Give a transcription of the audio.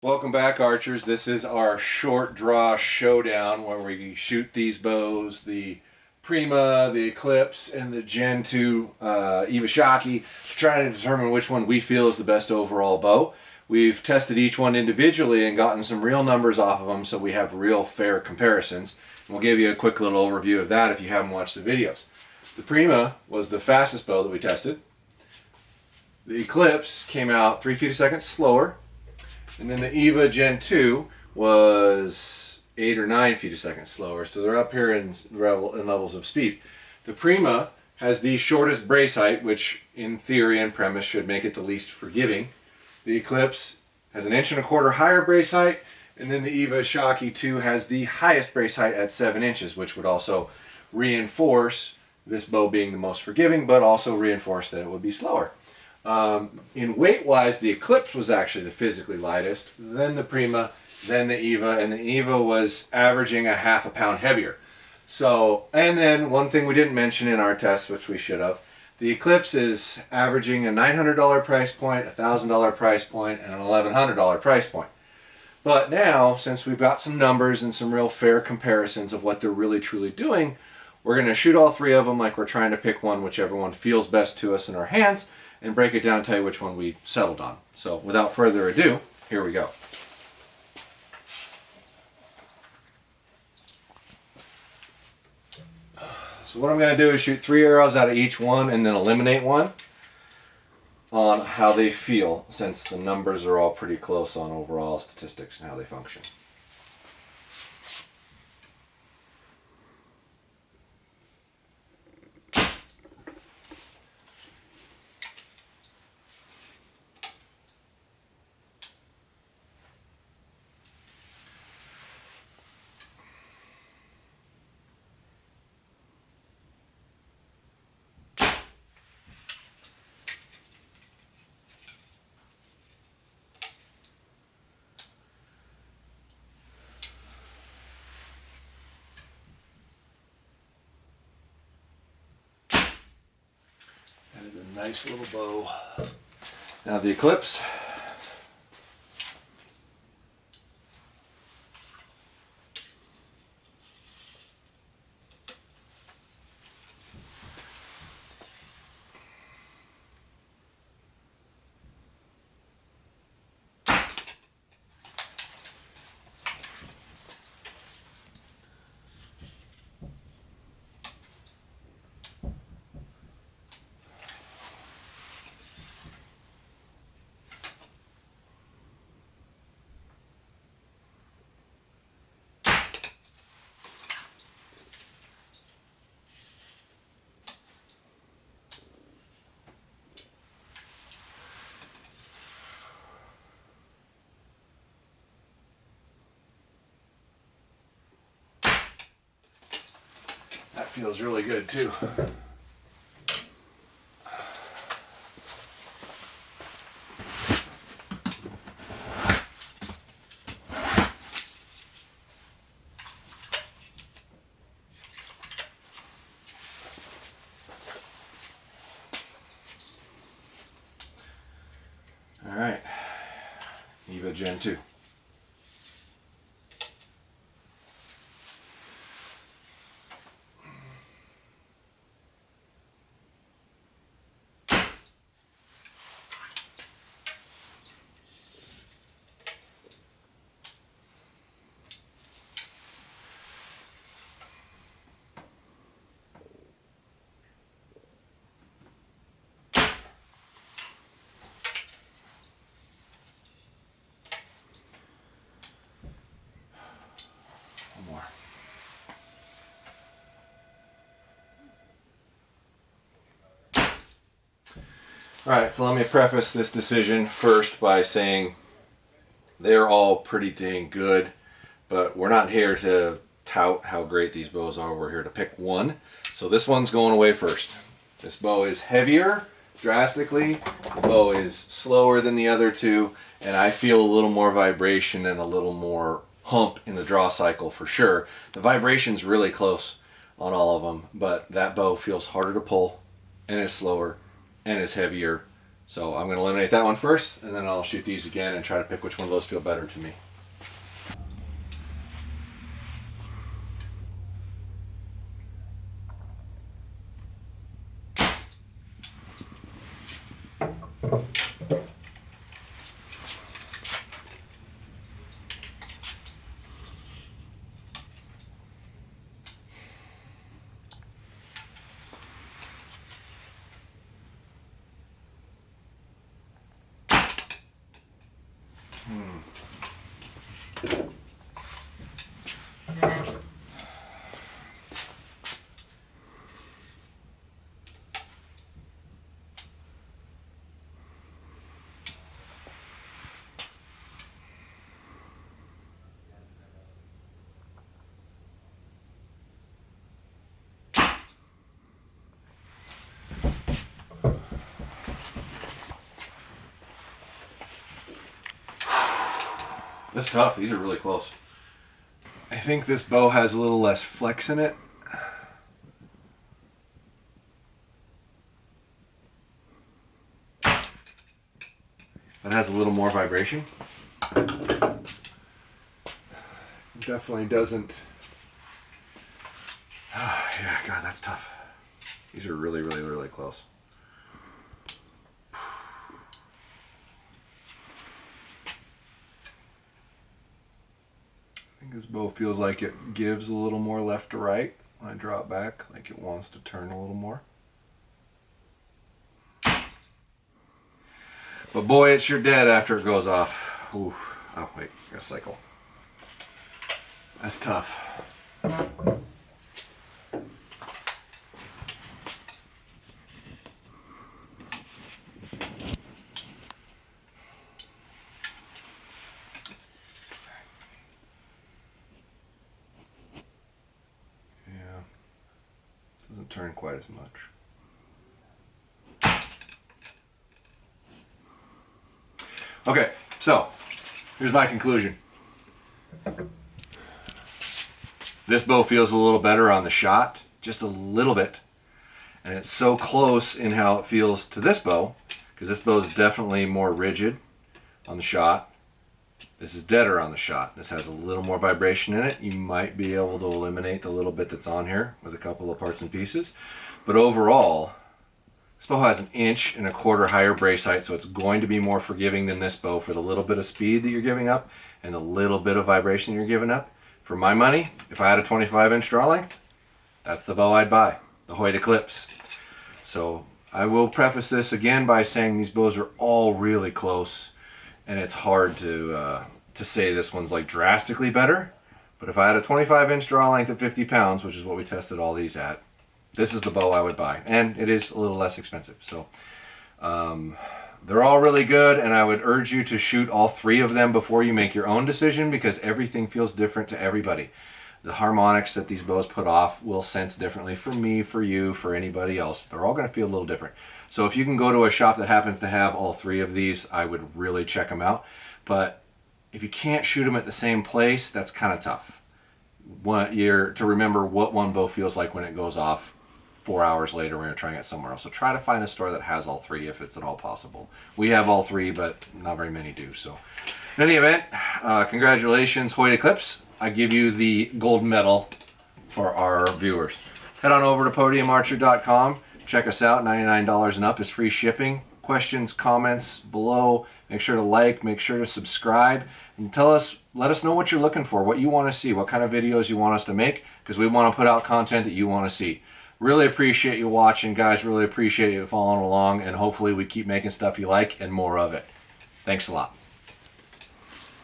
Welcome back, archers. This is our short draw showdown where we shoot these bows, the Prima, the Eclipse, and the Gen 2 Iwasaki, to try to determine which one we feel is the best overall bow. We've tested each one individually and gotten some real numbers off of them, so we have real fair comparisons. And we'll give you a quick little overview of that if you haven't watched the videos. The Prima was the fastest bow that we tested. The Eclipse came out 3 feet a second slower. And then the EVA Gen 2 was 8 or 9 feet a second slower, so they're up here in levels of speed. The Prima has the shortest brace height, which in theory and premise should make it the least forgiving. The Eclipse has 1.25 inches higher brace height, and then the Iwasaki 2 has the highest brace height at 7 inches, which would also reinforce this bow being the most forgiving, but also reinforce that it would be slower. In weight-wise, the Eclipse was actually the physically lightest, then the Prima, then the EVA, and the EVA was averaging a half a pound heavier. So, and then one thing we didn't mention in our test, which we should have, the Eclipse is averaging a $900 price point, a $1,000 price point, and an $1,100 price point. But now, since we've got some numbers and some real fair comparisons of what they're really truly doing, we're going to shoot all three of them like we're trying to pick one, whichever one feels best to us in our hands, and break it down and tell you which one we settled on. So without further ado, here we go. So what I'm going to do is shoot 3 arrows out of each one and then eliminate one on how they feel, since the numbers are all pretty close on overall statistics and how they function. Nice little bow. Now the Eclipse. That feels really good too. All right, EVA Gen 2. More. Alright, so let me preface this decision first by saying they're all pretty dang good, but we're not here to tout how great these bows are. We're here to pick one. So this one's going away first. This bow is heavier drastically. The bow is slower than the other two, and I feel a little more vibration and a little more hump in the draw cycle for sure. The vibration's really close on all of them, but that bow feels harder to pull, and it's slower, and it's heavier. So I'm going to eliminate that one first, and then I'll shoot these again and try to pick which one of those feel better to me. This is tough. These are really close. I think this bow has a little less flex in it. It has a little more vibration. Definitely doesn't. Yeah, God, that's tough. These are really, really, really close. I think this bow feels like it gives a little more left to right when I draw it back, like it wants to turn a little more. But boy, it's sure dead after it goes off. Ooh. Oh wait, I gotta cycle. That's tough. Doesn't turn quite as much. Okay, so here's my conclusion. This bow feels a little better on the shot, just a little bit. And it's so close in how it feels to this bow, because this bow is definitely more rigid on the shot. This is deader on the shot. This has a little more vibration in it. You might be able to eliminate the little bit that's on here with a couple of parts and pieces. But overall, this bow has 1.25 inches higher brace height, so it's going to be more forgiving than this bow for the little bit of speed that you're giving up and the little bit of vibration you're giving up. For my money, if I had a 25-inch draw length, that's the bow I'd buy, the Hoyt Eclipse. So I will preface this again by saying these bows are all really close, and it's hard to say this one's like drastically better. But if I had a 25-inch draw length at 50 pounds, which is what we tested all these at, this is the bow I would buy, and it is a little less expensive. So they're all really good, and I would urge you to shoot all 3 of them before you make your own decision, because everything feels different to everybody. The harmonics that these bows put off will sense differently for me, for you, for anybody else. They're all going to feel a little different. So if you can go to a shop that happens to have all 3 of these, I would really check them out. But if you can't shoot them at the same place, that's kind of tough. To remember what one bow feels like when it goes off 4 hours later when you're trying it somewhere else. So try to find a store that has all 3 if it's at all possible. We have all 3, but not very many do. So in any event, congratulations, Hoyt Eclipse. I give you the gold medal for our viewers. Head on over to podiumarcher.com. Check us out. $99 and up is free shipping. Questions, comments below. Make sure to like, make sure to subscribe, and let us know what you're looking for, what you want to see, what kind of videos you want us to make, because we want to put out content that you want to see. Really appreciate you watching, guys. Really appreciate you following along, and hopefully we keep making stuff you like and more of it. Thanks a lot.